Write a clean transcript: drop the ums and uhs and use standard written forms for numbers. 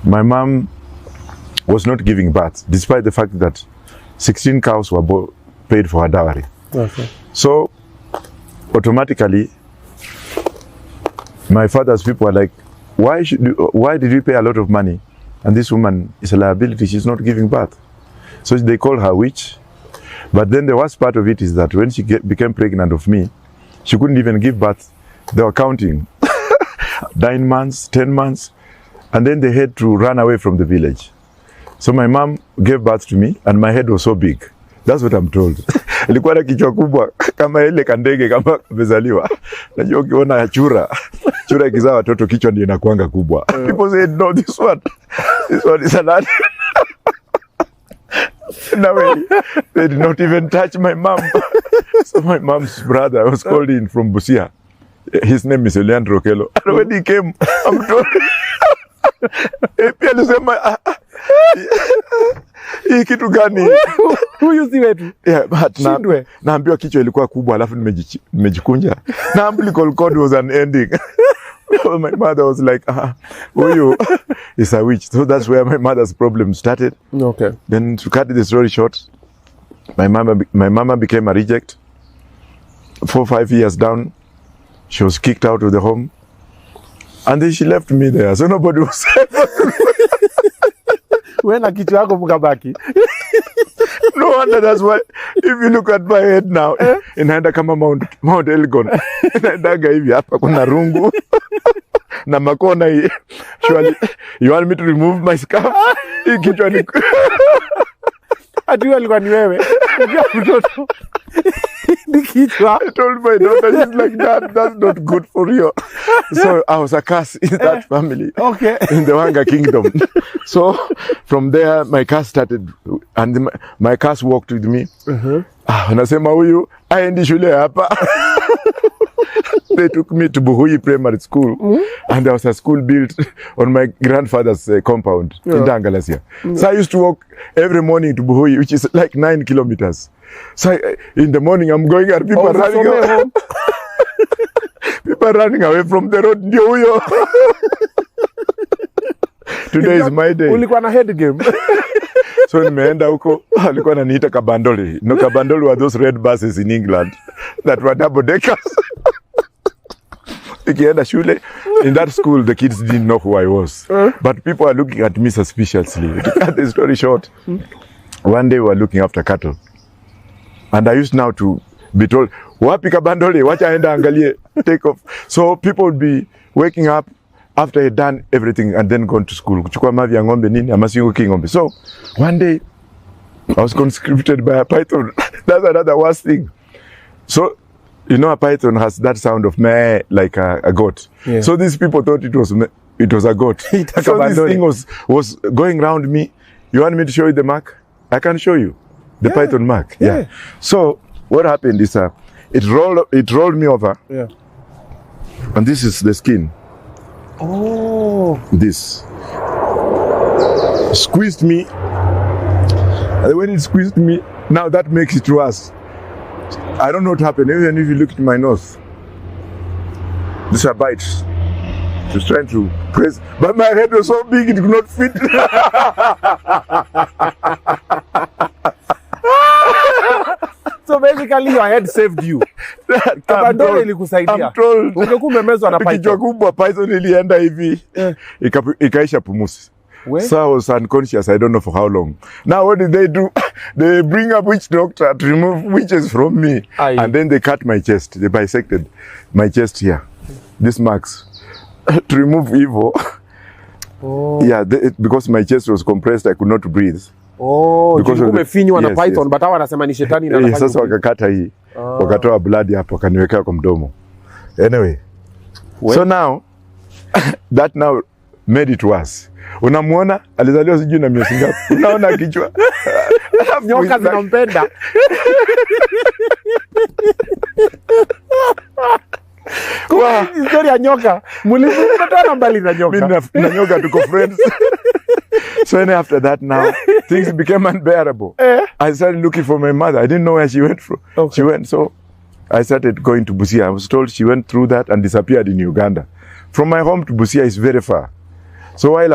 my mom was not giving birth, despite the fact that 16 cows were paid for her dowry. Okay. So automatically, my father's people were like, why did we pay a lot of money? And this woman is a liability, she's not giving birth. So they called her witch. But then the worst part of it is that when she became pregnant of me, she couldn't even give birth. They were counting 9 months, 10 months, and then they had to run away from the village. So my mom gave birth to me and my head was so big. That's what I'm told. Ilikuwa na kichwa kubwa kama ile kandege kama bezaliwa. Najua ukiona chura ikizaa watoto kichwa ndio inakuanga kubwa. People said no, this one is a lot. No way. They did not even touch my mom. So my mom's brother was called in from Busia. His name is Leandro Kelo. And when he came, I'm told, pia alisema hii kitu gani? Huyu si wetu. Yeah, but naambiwa kichwa ilikuwa kubwa alafu nimejikunja. Na umbilical cord was an ending. My mother was like, huyu is a witch. So that's where my mother's problem started. Okay. Then to cut the story short, my mama became a reject. 4 or 5 years down, she was kicked out of the home. And then she left me there. So nobody was able to... Wena kichwa yako mkabaki. No wonder, that's why if you look at my head now, inaenda kama Mount Elgon. Inaendaga hivi hapa kuna rungu. Na makona hii. Surely, you want me to remove my scarf? Hii kichwa ni... Ati alikuwa ni wewe. Mtoto. Ni kichwa. I told my daughter, she's like, that's not good for you. So I was a curse in that family. Okay. In the Wanga kingdom. So from there, my curse started, and my curse walked with me. Wanasema huyu aendi shule hapa. They took me to Buhui Primary School, and there was a school built on my grandfather's compound in Dangalasia. So I used to walk every morning to Buhui, which is like 9 kilometers. So in the morning, I'm going and people are running away. People are running away from the road. Ndio huyo. Today is my day. Ulikuwa na head game. So nimeenda huko, alikuwa ananiita Kabandole. No, Kabandole were those red buses in England that were double deckers. Ikienda shule, in that school, the kids didn't know who I was. But people are looking at me suspiciously. To cut the story short, one day we were looking after cattle. And I used now to be told, wapi Kabandole, wacha aenda angalie, take off. So people would be waking up after I had done everything and then gone to school. Kuchukua mavi ya ngombe nini, ama singuki ngombe. So one day, I was conscripted by a python. That's another worst thing. So, you know, a python has that sound of meh, like a goat. Yeah. So these people thought it was a goat. So this thing was going around me. You want me to show you the mark? I can show you the python mark. Yeah. So what happened is it rolled me over. Yeah. And this is the skin. Oh. This squeezed me. And when it squeezed me, now that makes it worse. I don't know what happened. Even if you look at my nose, these are bites. Just trying to press, but my head was so big it could not fit. So basically your head saved you. Kabandole ilikusaidia. I'm told. Ungekuwa umemezwa na python. Kichwa kubwa python ilienda hivi. Ikaisha pumusi. So I was unconscious, I don't know for how long. Now what did they do? They bring a witch doctor to remove witches from me. And then they cut my chest. They bisected my chest here. This marks. To remove evil. Oh. Yeah, because my chest was compressed, I could not breathe. Oh, because umefinywa na python, but hawa wanasema ni shetani na anafanya. Sasa wakakata hii. Wakatoa blood hapo, wakaniwekea kwa mdomo. Anyway. So now, that now made it worse. Unamuona alizaliwa sijui na miezi ngapi. Unaona kichwa. Nyoka zinampenda. Kwa historia ya nyoka, mlipata mbali na nyoka. Mimi na nyoka tuko friends. So then after that now, things became unbearable. I started looking for my mother. I didn't know where she went from. Okay. She went, so I started going to Busia. I was told she went through that and disappeared in Uganda. From my home to Busia is very far. So while